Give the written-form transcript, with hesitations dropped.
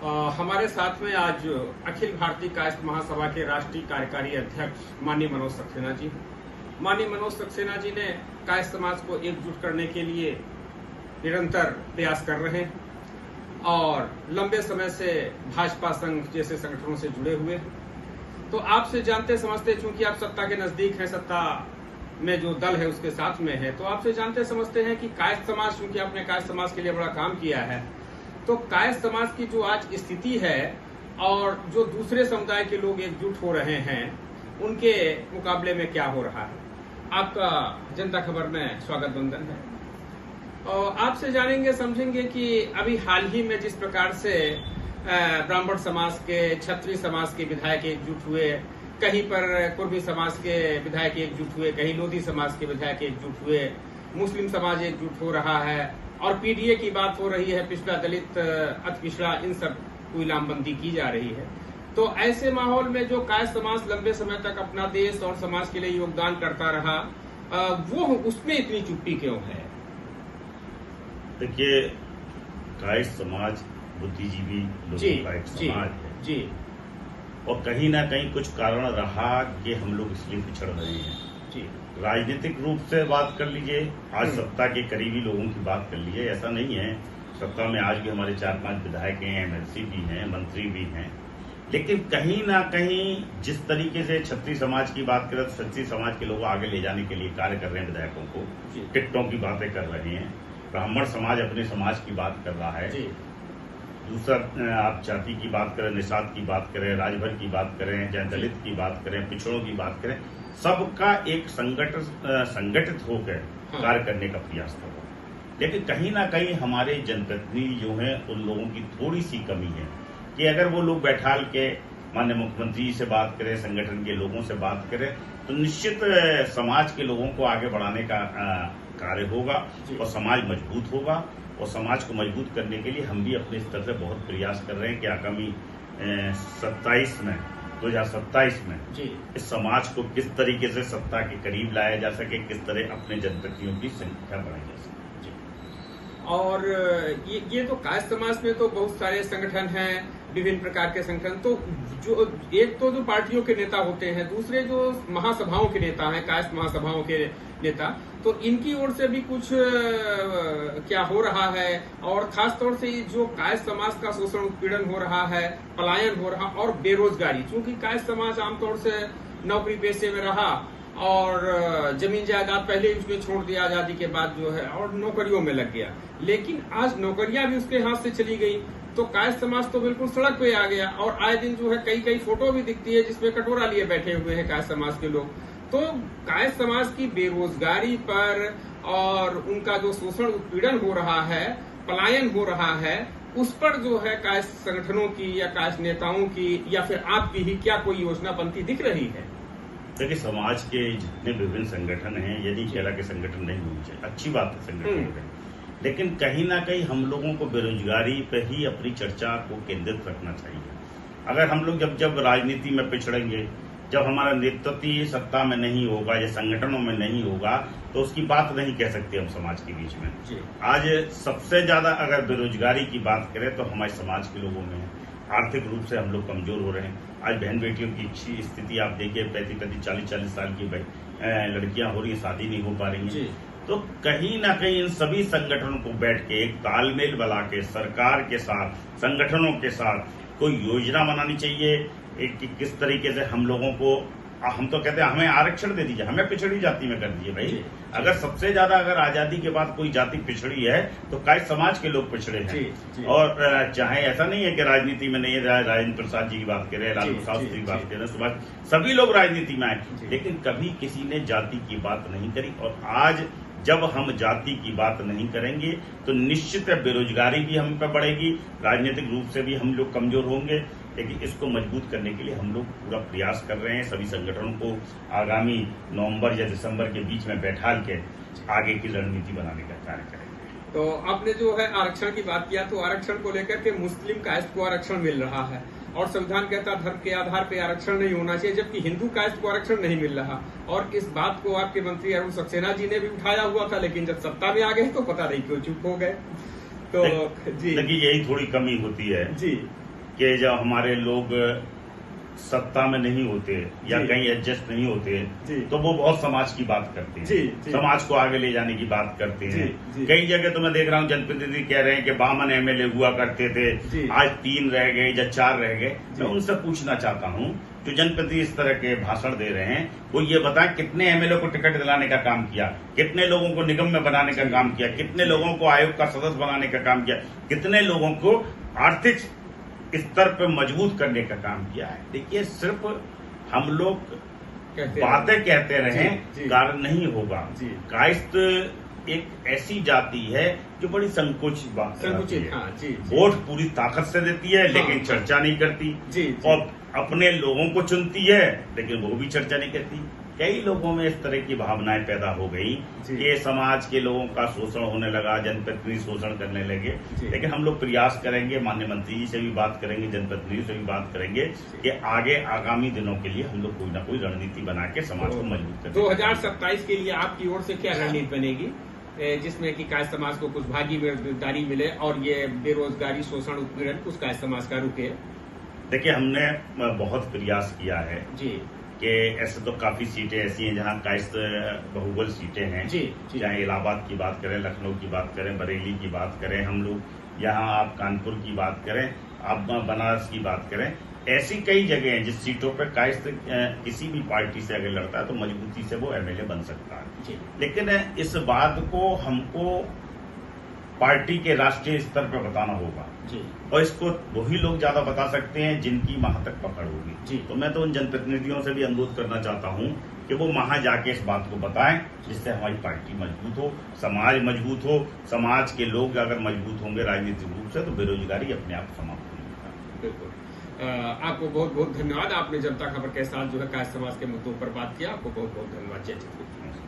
हमारे साथ में आज अखिल भारतीय कायस्थ महासभा के राष्ट्रीय कार्यकारी अध्यक्ष माननीय मनोज सक्सेना जी। माननीय मनोज सक्सेना जी ने कायस्थ समाज को एकजुट करने के लिए निरंतर प्रयास कर रहे हैं और लंबे समय से भाजपा संघ जैसे संगठनों से जुड़े हुए हैं। तो आपसे जानते समझते, चूंकि आप सत्ता के नजदीक हैं, सत्ता में जो दल है उसके साथ में है, तो आपसे जानते समझते हैं कि कायस्थ समाज, चूंकि आपने कायस्थ समाज के लिए बड़ा काम किया है, तो कायस्थ समाज की जो आज स्थिति है और जो दूसरे समुदाय के लोग एकजुट हो रहे हैं उनके मुकाबले में क्या हो रहा है, आपका जनता खबर में स्वागत वंदन है। और आपसे जानेंगे समझेंगे कि अभी हाल ही में जिस प्रकार से ब्राह्मण समाज के, क्षत्रिय समाज के विधायक एकजुट हुए, कहीं पर कुर्मी समाज के विधायक एकजुट हुए, कहीं लोधी समाज के विधायक एकजुट हुए, मुस्लिम समाज एकजुट हो रहा है और पीडीए की बात हो रही है, पिछड़ा, दलित, अति पिछड़ा, इन सब की लामबंदी की जा रही है। तो ऐसे माहौल में जो कायस्थ समाज लंबे समय तक अपना देश और समाज के लिए योगदान करता रहा, वो उसमें इतनी चुप्पी क्यों है? देखिए, कायस्थ समाज बुद्धिजीवी लोगों का एक समाज है जी, और कहीं ना कहीं कुछ कारण रहा कि हम लोग इसलिए पिछड़ रहे हैं जी। राजनीतिक रूप से बात कर लीजिए, आज सत्ता के करीबी लोगों की बात कर लीजिए, ऐसा नहीं है, सत्ता में आज भी हमारे 4-5 विधायक हैं, एमएलसी भी हैं, मंत्री भी हैं, लेकिन कहीं ना कहीं जिस तरीके से क्षत्रिय समाज की बात करें तो क्षत्रिय समाज के लोग आगे ले जाने के लिए कार्य कर रहे हैं, विधायकों को टिकटों की बातें कर रहे हैं, ब्राह्मण समाज अपने समाज की बात कर रहा है, दूसरा आप जाति की बात करें, निषाद की बात करें, राजभर की बात करें, चाहे दलित की बात करें, पिछड़ों की बात करें, सबका एक संगठित होकर कार्य करने का प्रयास कर रहा है। लेकिन कहीं ना कहीं हमारे जनप्रतिनिधि जो हैं उन लोगों की थोड़ी सी कमी है कि अगर वो लोग बैठाल के माननीय मुख्यमंत्री से बात करें, संगठन के लोगों से बात करें, तो निश्चित समाज के लोगों को आगे बढ़ाने का कार्य होगा और समाज मजबूत होगा। और समाज को मजबूत करने के लिए हम भी अपने स्तर से बहुत प्रयास कर रहे हैं कि आगामी 2027 में इस समाज को किस तरीके से सत्ता के करीब लाया जा सके, किस तरह अपने जनप्रतिनिधियों की संख्या बढ़ाई जा सके। और ये तो कायस्थ समाज में तो बहुत सारे संगठन हैं, विभिन्न प्रकार के संगठन, तो जो एक तो जो पार्टियों के नेता होते हैं, दूसरे जो महासभाओं के नेता हैं, कायस्थ महासभाओं के नेता, तो इनकी ओर से भी कुछ क्या हो रहा है? और खास तौर से जो कायस्थ समाज का शोषण, उत्पीड़न हो रहा है, पलायन हो रहा, और बेरोजगारी, चूंकि कायस्थ समाज आमतौर से नौकरी पेशे में रहा और जमीन जायदाद पहले ही उसने छोड़ दिया आजादी के बाद जो है, और नौकरियों में लग गया, लेकिन आज नौकरियां भी उसके हाथ से चली गई, तो कायस्थ समाज तो बिल्कुल सड़क पे आ गया। और आए दिन जो है कई फोटो भी दिखती है जिसमें कटोरा लिए बैठे हुए हैं कायस्थ समाज के लोग। तो कायस्थ समाज की बेरोजगारी पर और उनका जो शोषण, उत्पीड़न हो रहा है, पलायन हो रहा है, उस पर जो है कायस्थ संगठनों की या कायस्थ नेताओं की या फिर आपकी ही क्या कोई योजना बनती दिख रही है? देखिए, समाज के जितने विभिन्न संगठन हैं, यदि खेला के संगठन नहीं होने चाहिए, अच्छी बात है संगठन, लेकिन कहीं ना कहीं हम लोगों को बेरोजगारी पे ही अपनी चर्चा को केंद्रित रखना चाहिए। अगर हम लोग जब राजनीति में पिछड़ेंगे, जब हमारा नेतृत्व सत्ता में नहीं होगा या संगठनों में नहीं होगा, तो उसकी बात नहीं कह सकते हम समाज के बीच में। आज सबसे ज्यादा अगर बेरोजगारी की बात करें तो हमारे समाज के लोगों में है। आर्थिक रूप से हम लोग कमजोर हो रहे हैं। आज बहन बेटियों की स्थिति आप देखिए, 35-40 साल की लड़कियां हो रही है, शादी नहीं हो पा रही है। तो कहीं ना कहीं इन सभी संगठनों को बैठ के एक तालमेल बना के सरकार के साथ, संगठनों के साथ कोई योजना बनानी चाहिए कि किस तरीके से हम लोगों को, हम तो कहते हैं हमें आरक्षण दे दीजिए, हमें पिछड़ी जाति में कर दीजिए भाई। अगर सबसे ज्यादा अगर आजादी के बाद कोई जाति पिछड़ी है तो कायस्थ समाज के लोग पिछड़े हैं। और चाहे ऐसा नहीं है कि राजनीति में नहीं है, राजेंद्र प्रसाद जी की बात करें, लालू प्रसाद की बात करें, सुभाष, सभी लोग राजनीति में आए, लेकिन कभी किसी ने जाति की बात नहीं करी। और आज जब हम जाति की बात नहीं करेंगे तो निश्चित बेरोजगारी भी हम पे बढ़ेगी, राजनीतिक रूप से भी हम लोग कमजोर होंगे। लेकिन इसको मजबूत करने के लिए हम लोग पूरा प्रयास कर रहे हैं। सभी संगठनों को आगामी नवंबर या दिसंबर के बीच में बैठाल के आगे की रणनीति बनाने का कार्य करेंगे। तो आपने जो है आरक्षण की बात किया, तो आरक्षण को लेकर के मुस्लिम कायस्थ को आरक्षण मिल रहा है और संविधान कहता धर्म के आधार पर आरक्षण नहीं होना चाहिए, जबकि हिंदू कायस्थ को आरक्षण नहीं मिल रहा। और इस बात को आपके मंत्री अरुण सक्सेना जी ने भी उठाया हुआ था, लेकिन जब सत्ता में आ गए तो पता नहीं क्यों चुप हो गए। तो जी, देखिए, यही थोड़ी कमी होती है जी कि जब हमारे लोग सत्ता में नहीं होते या जी। कहीं एडजस्ट नहीं होते जी। तो वो बहुत समाज की बात करते हैं, जी, जी। समाज को आगे ले जाने की बात करते हैं। जी, जी। कई जगह तो मैं देख रहा हूँ जनप्रतिनिधि कह रहे हैं कि बामन एमएलए हुआ करते थे, जी। आज 3 रह गए या 4 रह गए। जी। मैं उनसे पूछना चाहता हूँ जो जनप्रतिनिधि इस तरह के भाषण दे रहे हैं, वो ये बताएं कितने एमएलए को टिकट दिलाने का काम किया, कितने लोगों को निगम में बनाने का काम किया, कितने लोगों को आयोग का सदस्य बनाने का काम किया, कितने लोगों को आर्थिक स्तर पर मजबूत करने का काम किया है। देखिए, सिर्फ हम लोग बातें कहते रहे, जी, जी। कार्य नहीं होगा। जी। कायस्थ एक ऐसी जाति है जो बड़ी संकुचित बात संकुचित, है। हाँ, जी, जी। वोट पूरी ताकत से देती है, लेकिन हाँ। चर्चा नहीं करती। जी, जी। और अपने लोगों को चुनती है, लेकिन वो भी चर्चा नहीं करती। कई लोगों में इस तरह की भावनाएं पैदा हो गई जी। कि समाज के लोगों का शोषण होने लगा, जनप्रतिनिधि शोषण करने लगे। जी। लेकिन हम लोग प्रयास करेंगे, माननीय मंत्री जी से भी बात करेंगे, जनप्रतिनिधि से भी बात करेंगे कि आगे आगामी दिनों के लिए हम लोग कोई ना कोई रणनीति बना के समाज को मजबूत करें। 2027 के लिए आपकी ओर से क्या रणनीति बनेगी जिसमें कि कायस्थ समाज को कुछ भागीदारी मिले और ये बेरोजगारी, शोषण, उत्पीड़न कुछ कायस्थ समाज का रुके? देखिए, हमने बहुत प्रयास किया है जी कि ऐसे तो काफी सीटें ऐसी हैं जहां कायस्थ बहुबल सीटें हैं। जी, जी। चाहे इलाहाबाद की बात करें, लखनऊ की बात करें, बरेली की बात करें, हम लोग यहाँ आप कानपुर की बात करें, आप बनारस की बात करें, ऐसी कई जगह हैं जिस सीटों पर कायस्थ किसी भी पार्टी से अगर लड़ता है तो मजबूती से वो एमएलए बन सकता है। जी। लेकिन इस बात को हमको पार्टी के राष्ट्रीय स्तर पर बताना होगा जी और इसको वही लोग ज्यादा बता सकते हैं जिनकी वहां तक पकड़ होगी। जी। तो मैं तो उन जनप्रतिनिधियों से भी अनुरोध करना चाहता हूं कि वो वहां जाके इस बात को बताएं जिससे हमारी पार्टी मजबूत हो, समाज मजबूत हो। समाज के लोग अगर मजबूत होंगे राजनीतिक रूप से तो बेरोजगारी अपने आप समाप्त होगी। बिल्कुल। आपको बहुत बहुत धन्यवाद। आपने जनता खबर के साथ जो है कायस्थ समाज के मुद्दों पर बात किया। आपको बहुत बहुत धन्यवाद। जय हिंद।